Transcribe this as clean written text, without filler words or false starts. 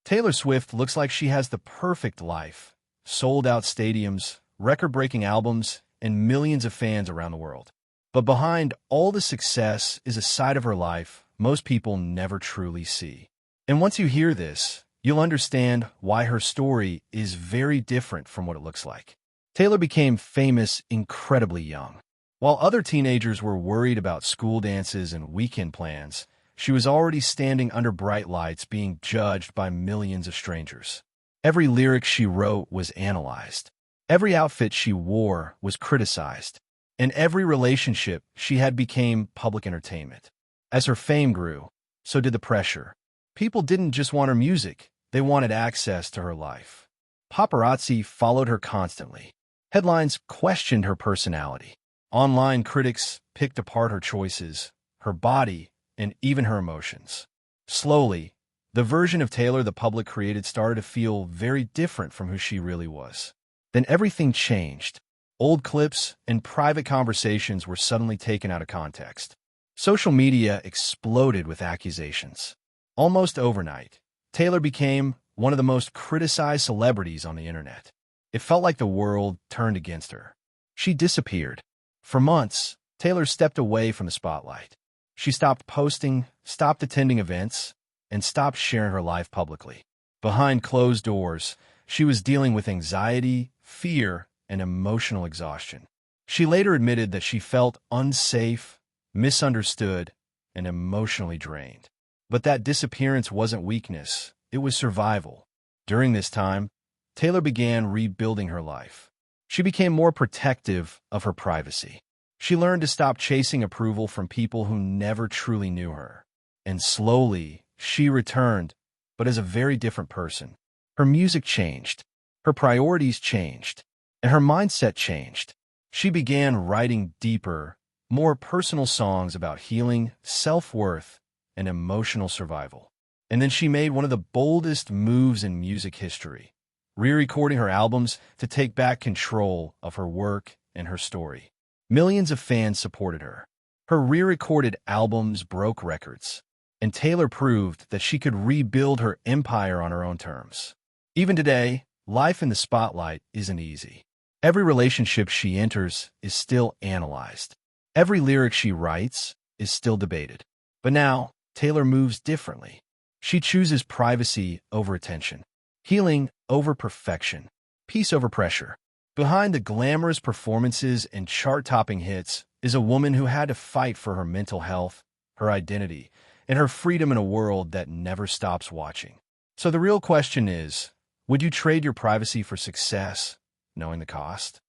Taylor Swift looks like she has the perfect life. Sold-out stadiums, record-breaking albums, and millions of fans around the world. But behind all the success is a side of her life most people never truly see. And once you hear this, you'll understand why her story is very different from what it looks like. Taylor became famous incredibly young. While other teenagers were worried about school dances and weekend plans, she was already standing under bright lights being judged by millions of strangers. Every lyric she wrote was analyzed. Every outfit she wore was criticized. And every relationship she had became public entertainment. As her fame grew, so did the pressure. People didn't just want her music, they wanted access to her life. Paparazzi followed her constantly. Headlines questioned her personality. Online critics picked apart her choices, her body, and even her emotions. Slowly, the version of Taylor the public created started to feel very different from who she really was. Then everything changed. Old clips and private conversations were suddenly taken out of context. Social media exploded with accusations. Almost overnight, Taylor became one of the most criticized celebrities on the internet. It felt like the world turned against her. She disappeared. For months, Taylor stepped away from the spotlight. She stopped posting, stopped attending events, and stopped sharing her life publicly. Behind closed doors, she was dealing with anxiety, fear, and emotional exhaustion. She later admitted that she felt unsafe, misunderstood, and emotionally drained. But that disappearance wasn't weakness, it was survival. During this time, Taylor began rebuilding her life. She became more protective of her privacy. She learned to stop chasing approval from people who never truly knew her. And slowly, she returned, but as a very different person. Her music changed. Her priorities changed. And her mindset changed. She began writing deeper, more personal songs about healing, self-worth, and emotional survival. And then she made one of the boldest moves in music history, re-recording her albums to take back control of her work and her story. Millions of fans supported her. Her re-recorded albums broke records, and Taylor proved that she could rebuild her empire on her own terms. Even today, life in the spotlight isn't easy. Every relationship she enters is still analyzed. Every lyric she writes is still debated. But now, Taylor moves differently. She chooses privacy over attention, healing over perfection, peace over pressure. Behind the glamorous performances and chart-topping hits is a woman who had to fight for her mental health, her identity, and her freedom in a world that never stops watching. So the real question is, would you trade your privacy for success, knowing the cost?